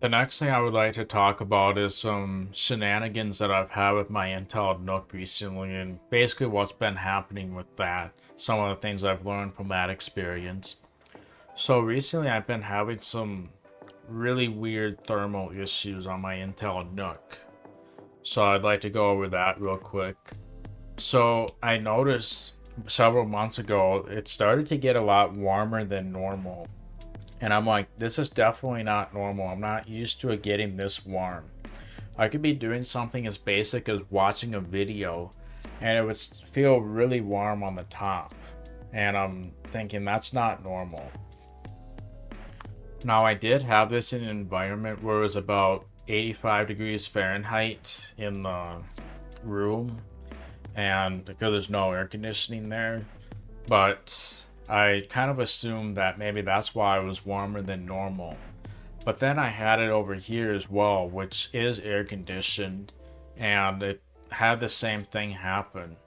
The next thing I would like to talk about is some shenanigans that I've had with my Intel NUC recently, and basically what's been happening with that. Some of the things I've learned from that experience. So recently I've been having some really weird thermal issues on my Intel NUC. So I'd like to go over that real quick. So I noticed several months ago it started to get a lot warmer than normal. And I'm like, this is definitely not normal. I'm not used to it getting this warm. I could be doing something as basic as watching a video and it would feel really warm on the top. And I'm thinking that's not normal. Now, I did have this in an environment where it was about 85 degrees Fahrenheit in the room, and because there's no air conditioning there, but I kind of assumed that maybe that's why it was warmer than normal. But then I had it over here as well, which is air conditioned, and it had the same thing happen.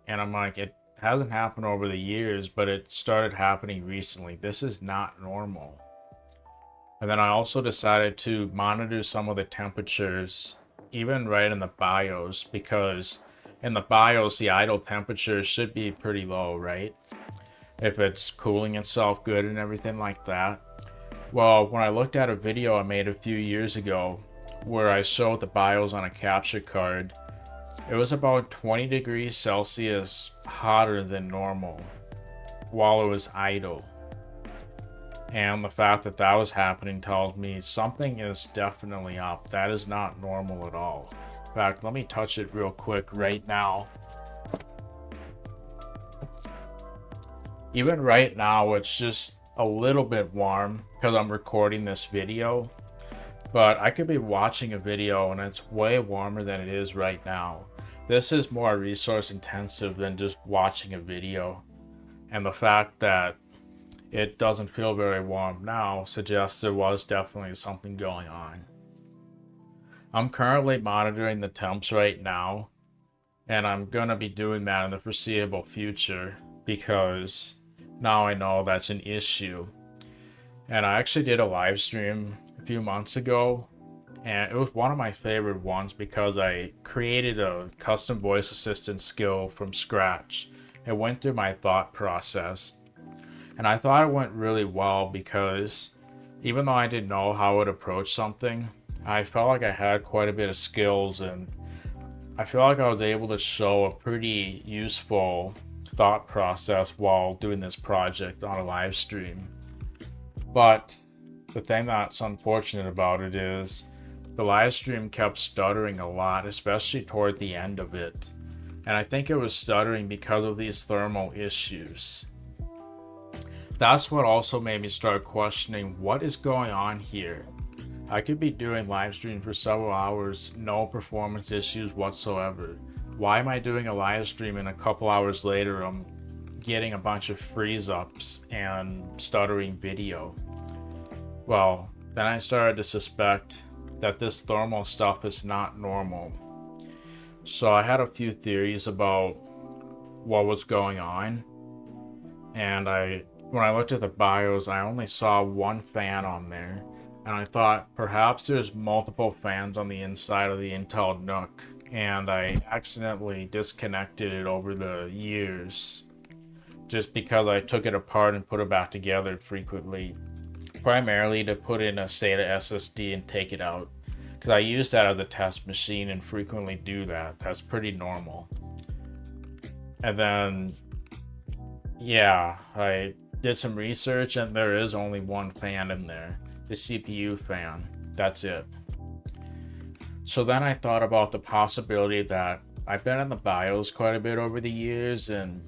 And I'm like, it hasn't happened over the years, but it started happening recently. This is not normal. And then I also decided to monitor some of the temperatures, even right in the BIOS, because in the BIOS, the idle temperature should be pretty low, right? If it's cooling itself good and everything like that. Well, when I looked at a video I made a few years ago where I showed the BIOS on a capture card, it was about 20 degrees Celsius hotter than normal while it was idle. And the fact that that was happening tells me something is definitely up. That is not normal at all. In fact, let me touch it real quick right now. Even right now, it's just a little bit warm because I'm recording this video. But I could be watching a video and it's way warmer than it is right now. This is more resource intensive than just watching a video. And the fact that it doesn't feel very warm now suggests there was definitely something going on. I'm currently monitoring the temps right now, and I'm gonna be doing that in the foreseeable future because now I know that's an issue. And I actually did a live stream a few months ago, and it was one of my favorite ones because I created a custom voice assistant skill from scratch. It went through my thought process. And I thought it went really well because even though I didn't know how I would approach something, I felt like I had quite a bit of skills, and I feel like I was able to show a pretty useful thought process while doing this project on a live stream. But the thing that's unfortunate about it is the live stream kept stuttering a lot, especially toward the end of it. And I think it was stuttering because of these thermal issues. That's what also made me start questioning what is going on here. I could be doing live stream for several hours, no performance issues whatsoever. Why am I doing a live stream and a couple hours later I'm getting a bunch of freeze ups and stuttering video? Well, then I started to suspect that this thermal stuff is not normal. So I had a few theories about what was going on, and when I looked at the BIOS, I only saw one fan on there, and I thought perhaps there's multiple fans on the inside of the Intel NUC, and I accidentally disconnected it over the years just because I took it apart and put it back together frequently, primarily to put in a SATA SSD and take it out, because I use that as a test machine and frequently do that. That's pretty normal. And then, yeah, I did some research and there is only one fan in there, the CPU fan. That's it. So then I thought about the possibility that I've been in the BIOS quite a bit over the years, and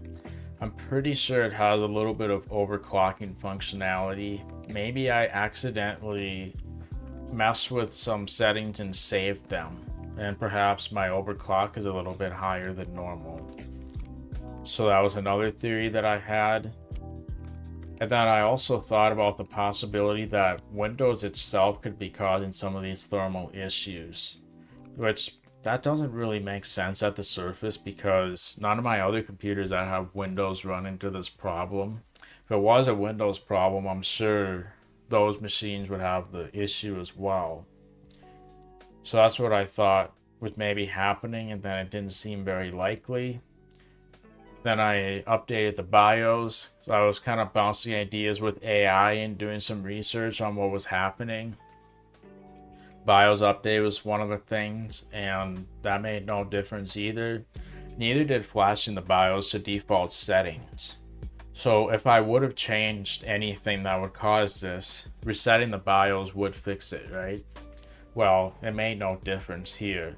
I'm pretty sure it has a little bit of overclocking functionality. Maybe I accidentally messed with some settings and saved them, and perhaps my overclock is a little bit higher than normal. So that was another theory that I had. And then I also thought about the possibility that Windows itself could be causing some of these thermal issues, which that doesn't really make sense at the surface because none of my other computers that have Windows run into this problem. If it was a Windows problem, I'm sure those machines would have the issue as well. So that's what I thought was maybe happening, and then it didn't seem very likely. Then I updated the BIOS, so I was kind of bouncing ideas with AI and doing some research on what was happening. BIOS update was one of the things, and that made no difference either. Neither did flashing the BIOS to default settings. So if I would have changed anything that would cause this, resetting the BIOS would fix it, right? Well, it made no difference here.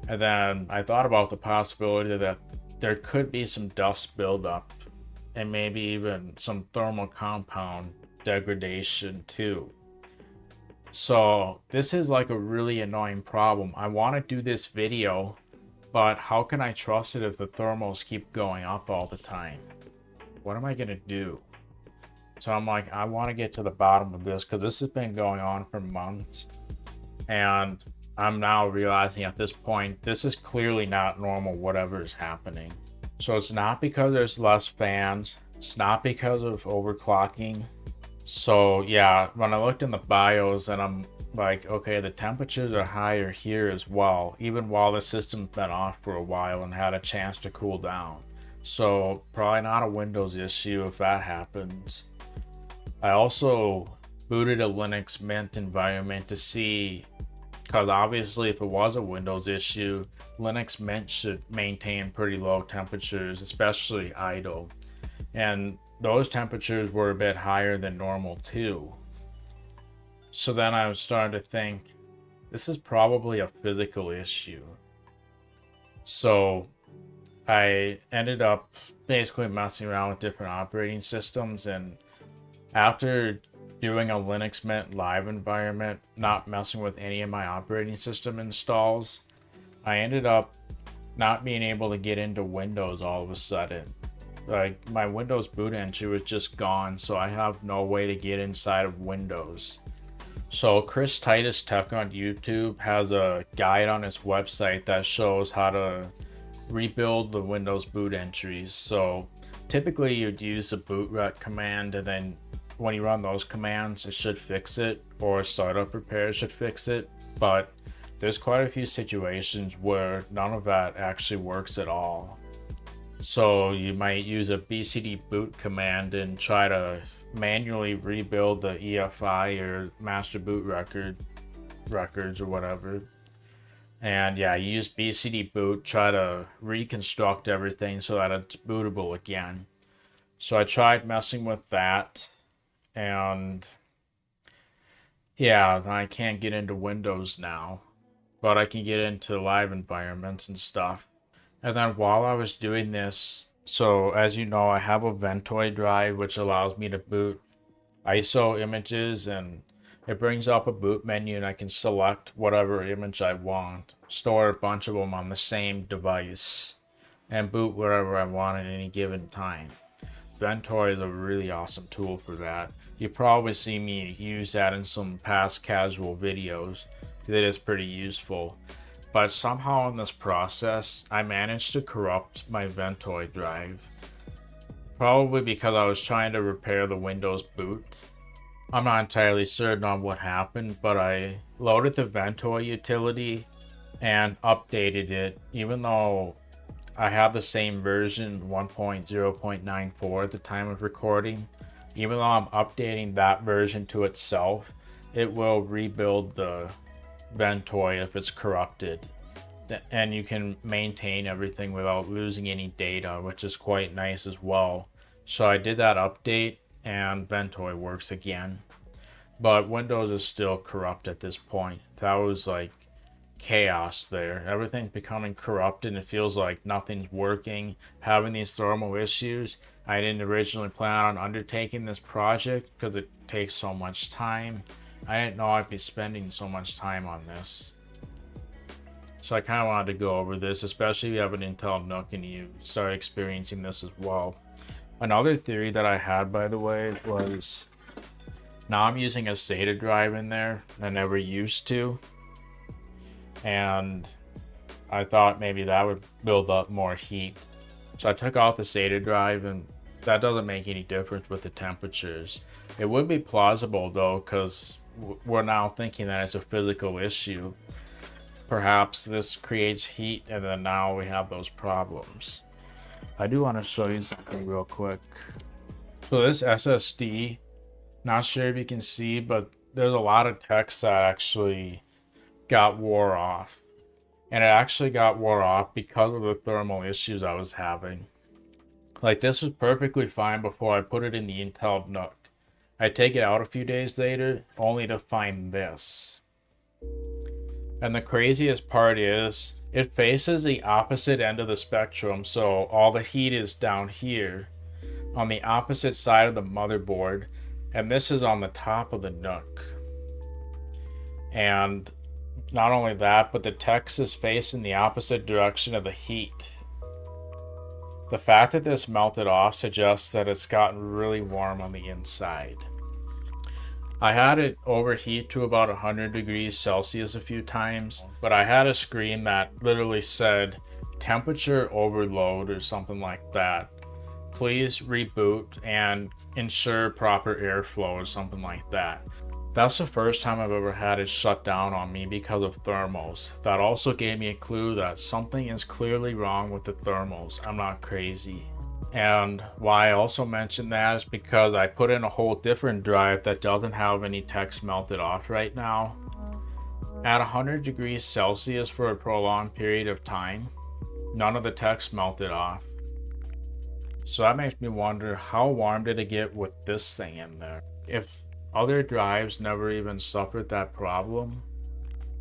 And then I thought about the possibility that there could be some dust buildup and maybe even some thermal compound degradation too. So this is like a really annoying problem. I want to do this video, but how can I trust it if the thermals keep going up all the time? What am I going to do? So I'm like, I want to get to the bottom of this because this has been going on for months. And I'm now realizing at this point, this is clearly not normal, whatever is happening. So it's not because there's less fans. It's not because of overclocking. So yeah, when I looked in the BIOS and I'm like, okay, the temperatures are higher here as well, even while the system's been off for a while and had a chance to cool down. So probably not a Windows issue if that happens. I also booted a Linux Mint environment to see, because obviously if it was a Windows issue, Linux Mint should maintain pretty low temperatures, especially idle. And those temperatures were a bit higher than normal too. So then I was starting to think, this is probably a physical issue. So I ended up basically messing around with different operating systems, and after doing a Linux Mint live environment, not messing with any of my operating system installs, I ended up not being able to get into Windows all of a sudden. Like, my Windows boot entry was just gone, so I have no way to get inside of Windows. So Chris Titus Tech on YouTube has a guide on his website that shows how to rebuild the Windows boot entries. So typically you'd use the bootrec command, and then when you run those commands, it should fix it, or startup repair should fix it. But there's quite a few situations where none of that actually works at all. So you might use a bcd boot command and try to manually rebuild the EFI or master boot records or whatever. And yeah, you use bcd boot, try to reconstruct everything so that it's bootable again. So I tried messing with that, and yeah, I can't get into Windows now, but I can get into live environments and stuff. And then while I was doing this, so as you know, I have a Ventoy drive which allows me to boot ISO images, and it brings up a boot menu and I can select whatever image I want, store a bunch of them on the same device, and boot wherever I want at any given time. Ventoy is a really awesome tool for that. You probably see me use that in some past casual videos. It is pretty useful. But somehow in this process, I managed to corrupt my Ventoy drive. Probably because I was trying to repair the Windows boot. I'm not entirely certain on what happened, but I loaded the Ventoy utility and updated it, even though I have the same version 1.0.94 at the time of recording. Even though I'm updating that version to itself, it will rebuild the Ventoy if it's corrupted, and you can maintain everything without losing any data, which is quite nice as well. So I did that update and Ventoy works again, but Windows is still corrupt at this point. That was like chaos there. Everything's becoming corrupted and it feels like nothing's working, having these thermal issues. I didn't originally plan on undertaking this project because it takes so much time. I didn't know I'd be spending so much time on this. So I kind of wanted to go over this, especially if you have an Intel NUC and you start experiencing this as well. Another theory that I had, by the way, was now I'm using a SATA drive in there I never used to. And I thought maybe that would build up more heat. So I took out the SATA drive, and that doesn't make any difference with the temperatures. It would be plausible though, because we're now thinking that it's a physical issue. Perhaps this creates heat, and then now we have those problems. I do want to show you something real quick. So this SSD, not sure if you can see, but there's a lot of text that actually got wore off. And it actually got wore off because of the thermal issues I was having. Like, this was perfectly fine before I put it in the Intel NUC. I take it out a few days later, only to find this. And the craziest part is, it faces the opposite end of the spectrum, so all the heat is down here, on the opposite side of the motherboard, and this is on the top of the NUC. And not only that, but the text is facing the opposite direction of the heat. The fact that this melted off suggests that it's gotten really warm on the inside. I had it overheat to about 100 degrees Celsius a few times, but I had a screen that literally said temperature overload or something like that. Please reboot and ensure proper airflow or something like that. That's the first time I've ever had it shut down on me because of thermals. That also gave me a clue that something is clearly wrong with the thermals. I'm not crazy. And why I also mentioned that is because I put in a whole different drive that doesn't have any text melted off right now. At 100 degrees Celsius for a prolonged period of time, none of the text melted off. So that makes me wonder, how warm did it get with this thing in there? If other drives never even suffered that problem,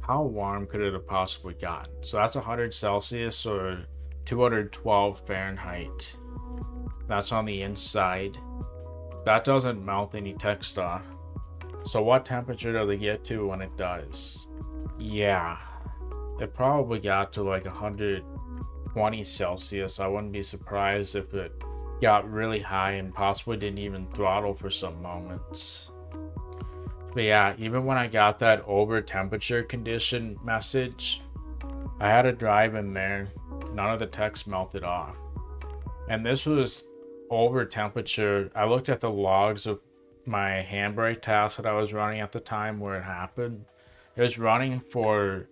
how warm could it have possibly gotten? So that's 100 Celsius or 212 Fahrenheit. That's on the inside. That doesn't melt any text off. So what temperature does it get to when it does? Yeah, it probably got to like 120 Celsius. I wouldn't be surprised if it got really high and possibly didn't even throttle for some moments. But yeah, even when I got that over temperature condition message, I had a drive in there, none of the text melted off. And this was over temperature. I looked at the logs of my handbrake task that I was running at the time where it happened. It was running for,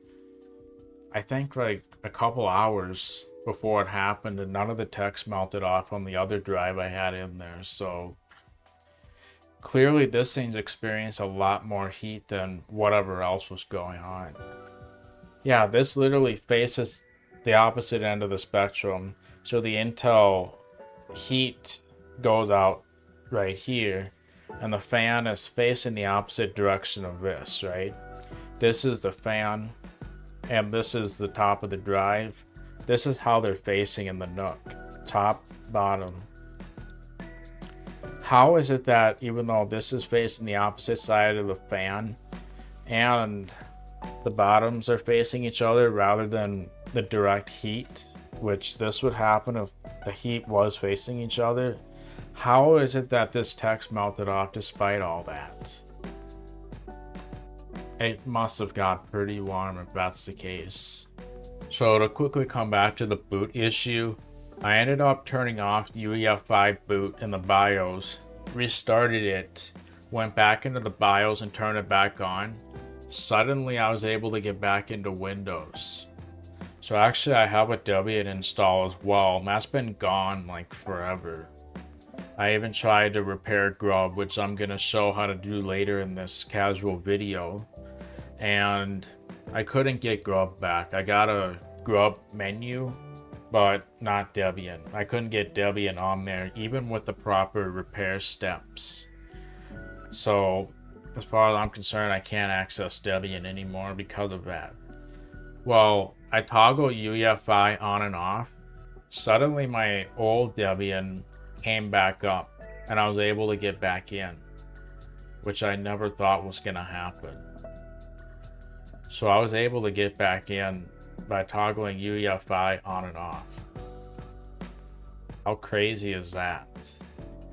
I think, like a couple hours before it happened, and none of the text melted off on the other drive I had in there. So clearly this thing's experienced a lot more heat than whatever else was going on. Yeah, this literally faces the opposite end of the spectrum. So the Intel heat goes out right here, and the fan is facing the opposite direction of this, right? This is the fan, and this is the top of the drive. This is how they're facing in the NUC, top, bottom. How is it that even though this is facing the opposite side of the fan and the bottoms are facing each other rather than the direct heat, which this would happen if the heat was facing each other, how is it that this text melted off despite all that? It must have got pretty warm if that's the case. So to quickly come back to the boot issue, I ended up turning off UEFI boot in the BIOS, restarted it, went back into the BIOS and turned it back on. Suddenly I was able to get back into Windows. So actually I have a Debian install as well, and that's been gone like forever. I even tried to repair Grub, which I'm going to show how to do later in this casual video, and I couldn't get Grub back. I got a Grub menu, but not Debian. I couldn't get Debian on there, even with the proper repair steps. So as far as I'm concerned, I can't access Debian anymore because of that. Well, I toggle UEFI on and off. Suddenly my old Debian came back up and I was able to get back in, which I never thought was going to happen. So I was able to get back in by toggling UEFI on and off. How crazy is that?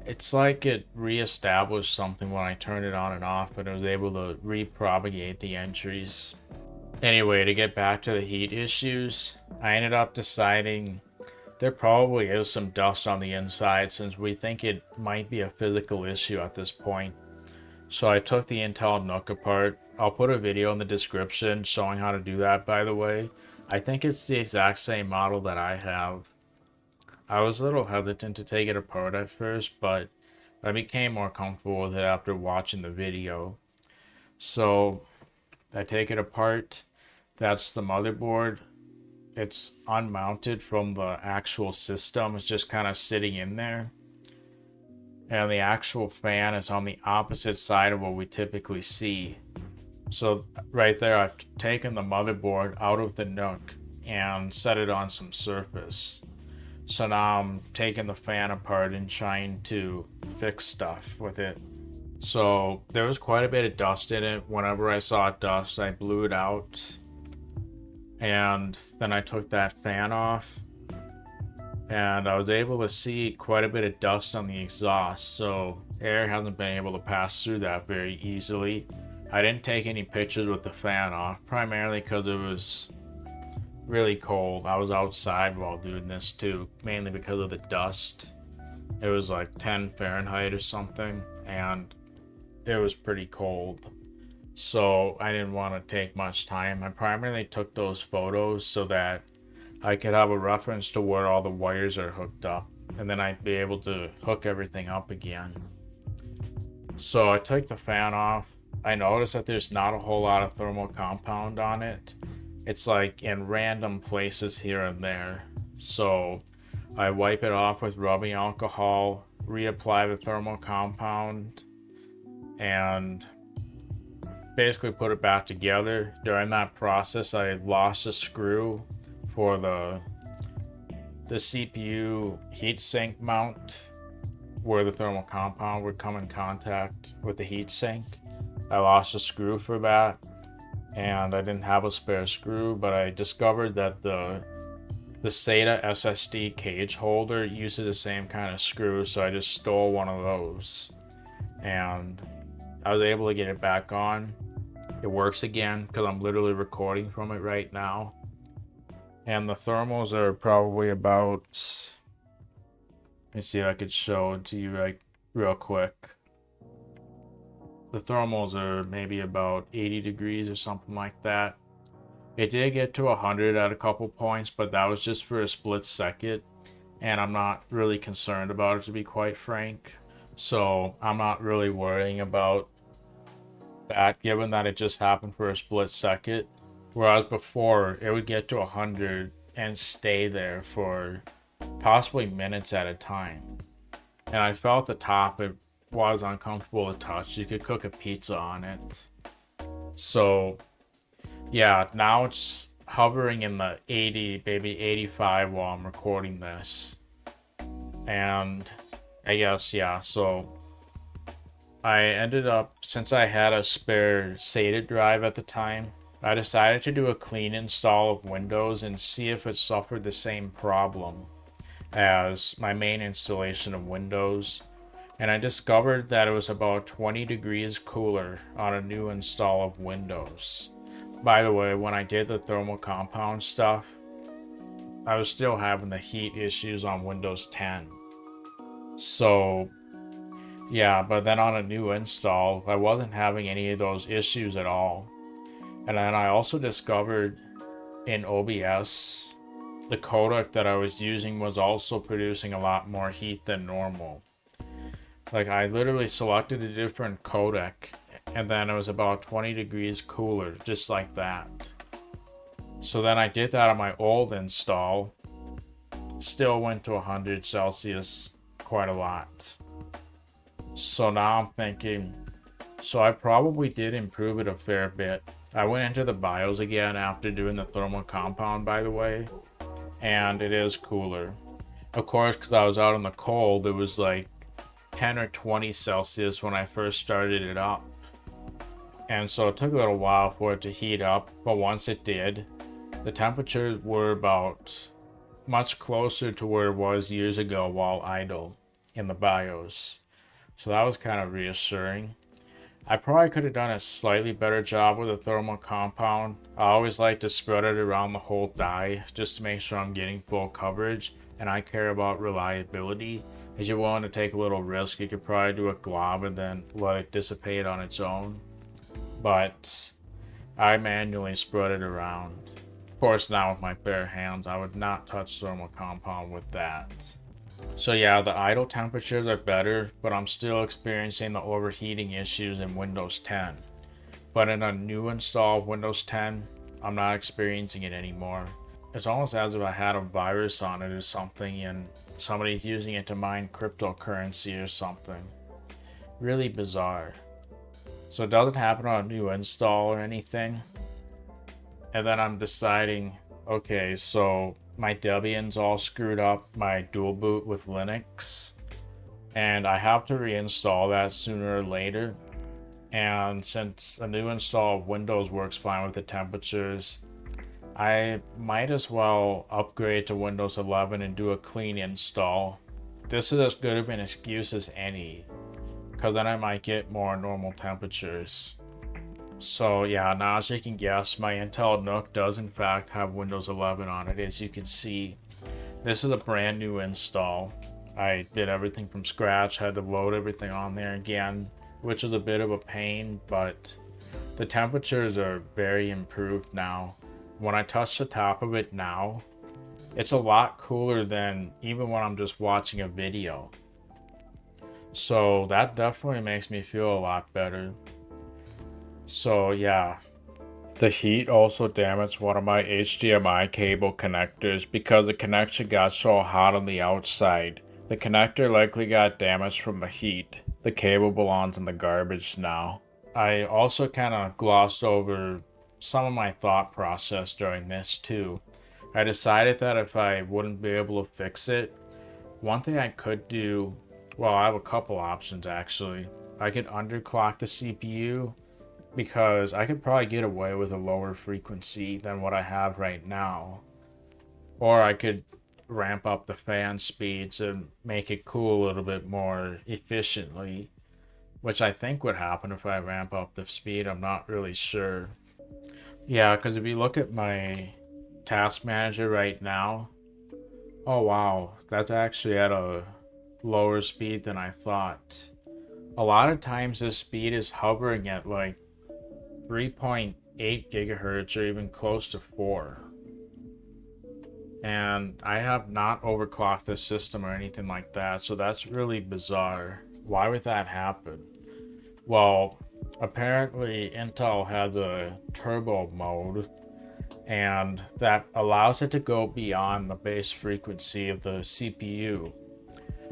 It's like it re-established something when I turned it on and off, and it was able to repropagate the entries. Anyway, to get back to the heat issues, I ended up deciding there probably is some dust on the inside, since we think it might be a physical issue at this point. So I took the Intel NUC apart. I'll put a video in the description showing how to do that, by the way. I think it's the exact same model that I have. I was a little hesitant to take it apart at first, but I became more comfortable with it after watching the video. So I take it apart. That's the motherboard. It's unmounted from the actual system. It's just kind of sitting in there. And the actual fan is on the opposite side of what we typically see. So right there, I've taken the motherboard out of the NUC and set it on some surface. So now I'm taking the fan apart and trying to fix stuff with it. So there was quite a bit of dust in it. Whenever I saw dust, I blew it out. And then I took that fan off. And I was able to see quite a bit of dust on the exhaust. So air hasn't been able to pass through that very easily. I didn't take any pictures with the fan off, primarily because it was really cold. I was outside while doing this too, mainly because of the dust. It was like 10 Fahrenheit or something, and it was pretty cold. So I didn't want to take much time. I primarily took those photos so that I could have a reference to where all the wires are hooked up, and then I'd be able to hook everything up again. So I took the fan off. I noticed that there's not a whole lot of thermal compound on it. It's like in random places here and there. So I wipe it off with rubbing alcohol, reapply the thermal compound, and basically put it back together. During that process, I lost a screw for the CPU heatsink mount where the thermal compound would come in contact with the heatsink. I lost a screw for that, and I didn't have a spare screw, but I discovered that the SATA SSD cage holder uses the same kind of screw, so I just stole one of those, and I was able to get it back on. It works again because I'm literally recording from it right now. And the thermals are probably about, let me see if I could show it to you like real quick. The thermals are maybe about 80 degrees or something like that. It did get to 100 at a couple points, but that was just for a split second, and I'm not really concerned about it, to be quite frank. So I'm not really worrying about that, given that it just happened for a split second. Whereas before, it would get to 100 and stay there for possibly minutes at a time. And I felt the top, it was uncomfortable to touch. You could cook a pizza on it. So yeah, now it's hovering in the 80, maybe 85 while I'm recording this. And I guess, yeah, so I ended up, since I had a spare SATA drive at the time, I decided to do a clean install of Windows and see if it suffered the same problem as my main installation of Windows. And I discovered that it was about 20 degrees cooler on a new install of Windows. By the way, when I did the thermal compound stuff, I was still having the heat issues on Windows 10. So yeah, but then on a new install, I wasn't having any of those issues at all. And then I also discovered in OBS, the codec that I was using was also producing a lot more heat than normal. Like, I literally selected a different codec, and then it was about 20 degrees cooler, just like that. So then I did that on my old install. Still went to 100 Celsius quite a lot. So now I'm thinking, so I probably did improve it a fair bit. I went into the BIOS again after doing the thermal compound, by the way, and it is cooler. Of course, because I was out in the cold, it was like 10 or 20 Celsius when I first started it up. And so it took a little while for it to heat up, but once it did, the temperatures were about much closer to where it was years ago while idle in the BIOS. So that was kind of reassuring. I probably could have done a slightly better job with a thermal compound. I always like to spread it around the whole die just to make sure I'm getting full coverage, and I care about reliability. If you're willing to take a little risk, you could probably do a glob and then let it dissipate on its own. But I manually spread it around. Of course, now with my bare hands, I would not touch thermal compound with that. So yeah, the idle temperatures are better, but I'm still experiencing the overheating issues in Windows 10. But in a new install of Windows 10, I'm not experiencing it anymore. It's almost as if I had a virus on it or something and somebody's using it to mine cryptocurrency or something. Really bizarre. So it doesn't happen on a new install or anything. And then I'm deciding, okay, so my Debian's all screwed up, my dual boot with Linux, and I have to reinstall that sooner or later. And since a new install of Windows works fine with the temperatures, I might as well upgrade to Windows 11 and do a clean install. This is as good of an excuse as any, because then I might get more normal temperatures. So yeah, now as you can guess, my Intel NUC does in fact have Windows 11 on it, as you can see. This is a brand new install. I did everything from scratch, had to load everything on there again, which was a bit of a pain, but the temperatures are very improved now. When I touch the top of it now, it's a lot cooler than even when I'm just watching a video. So that definitely makes me feel a lot better. So yeah, the heat also damaged one of my HDMI cable connectors because the connection got so hot on the outside. The connector likely got damaged from the heat. The cable belongs in the garbage now. I also kind of glossed over some of my thought process during this too. I decided that if I wouldn't be able to fix it, one thing I could do, well, I have a couple options actually. I could underclock the CPU, because I could probably get away with a lower frequency than what I have right now. Or I could ramp up the fan speeds and make it cool a little bit more efficiently, which I think would happen if I ramp up the speed. I'm not really sure. Yeah, because if you look at my task manager right now, oh wow, that's actually at a lower speed than I thought. A lot of times this speed is hovering at like 3.8 gigahertz or even close to 4. And I have not overclocked the system or anything like that, so that's really bizarre. Why would that happen? Well, apparently Intel has a turbo mode, and that allows it to go beyond the base frequency of the CPU.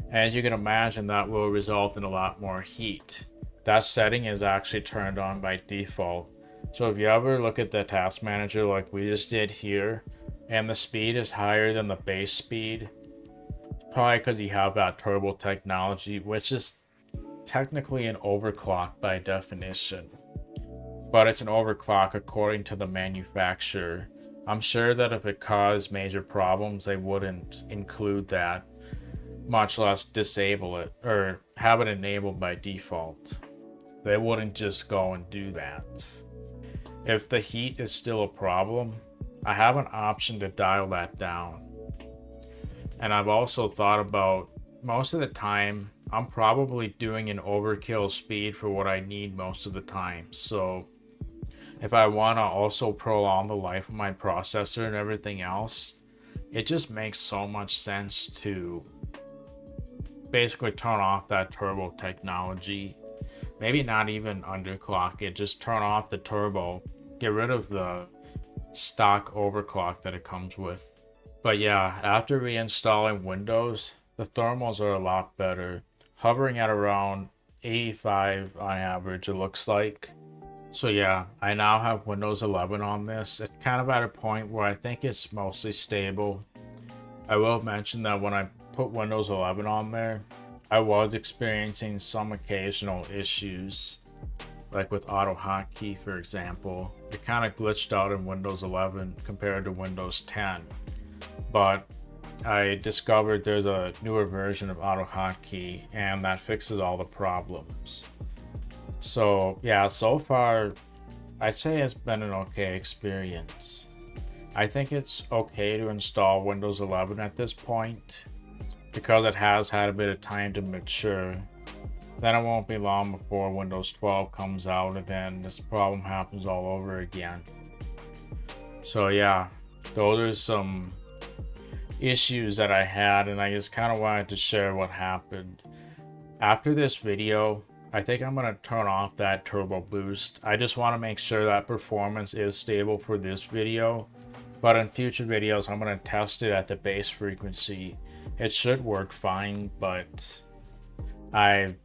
As you can imagine, that will result in a lot more heat. That setting is actually turned on by default. So if you ever look at the task manager like we just did here, and the speed is higher than the base speed, probably because you have that turbo technology, which is technically an overclock by definition. But it's an overclock according to the manufacturer. I'm sure that if it caused major problems, they wouldn't include that, much less disable it or have it enabled by default. They wouldn't just go and do that. If the heat is still a problem, I have an option to dial that down. And I've also thought about, most of the time, I'm probably doing an overkill speed for what I need most of the time. So if I want to also prolong the life of my processor and everything else, it just makes so much sense to basically turn off that turbo technology. Maybe not even underclock it, just turn off the turbo, get rid of the stock overclock that it comes with. But yeah, after reinstalling Windows, the thermals are a lot better, hovering at around 85 on average, it looks like. So yeah, I now have Windows 11 on this. It's kind of at a point where I think it's mostly stable. I will mention that when I put Windows 11 on there, I was experiencing some occasional issues, like with auto hotkey, for example. It kind of glitched out in Windows 11 compared to Windows 10. But I discovered there's a newer version of auto hotkey, and that fixes all the problems. So yeah, so far I'd say it's been an okay experience. I think it's okay to install Windows 11 at this point because it has had a bit of time to mature. Then it won't be long before Windows 12 comes out and then this problem happens all over again. So yeah, those are some issues that I had, and I just kind of wanted to share what happened. After this video, I think I'm going to turn off that turbo boost. I just want to make sure that performance is stable for this video, but in future videos I'm going to test it at the base frequency. It should work fine, but I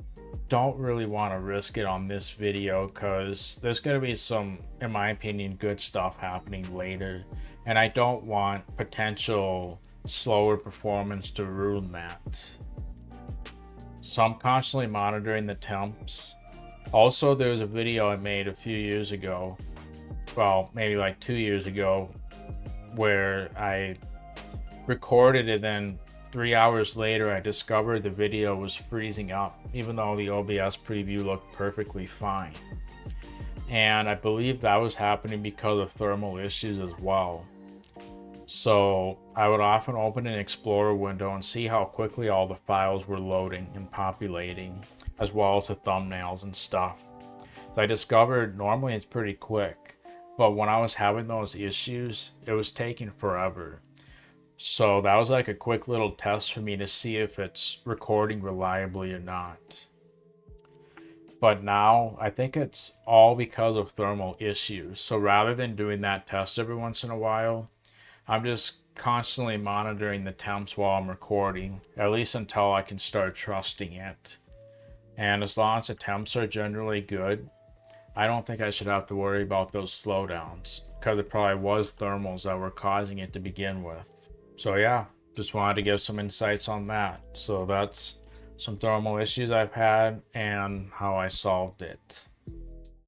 don't really want to risk it on this video because there's going to be some, in my opinion, good stuff happening later, and I don't want potential slower performance to ruin that. So I'm constantly monitoring the temps. Also, there was a video I made a few years ago, well, maybe like 2 years ago, where I recorded it, then 3 hours later I discovered the video was freezing up, even though the OBS preview looked perfectly fine. And I believe that was happening because of thermal issues as well. So I would often open an Explorer window and see how quickly all the files were loading and populating, as well as the thumbnails and stuff. So I discovered normally it's pretty quick, but when I was having those issues, it was taking forever. So that was like a quick little test for me to see if it's recording reliably or not. But now I think it's all because of thermal issues. So rather than doing that test every once in a while, I'm just constantly monitoring the temps while I'm recording, at least until I can start trusting it. And as long as the temps are generally good, I don't think I should have to worry about those slowdowns, because it probably was thermals that were causing it to begin with. So yeah, just wanted to give some insights on that. So that's some thermal issues I've had and how I solved it.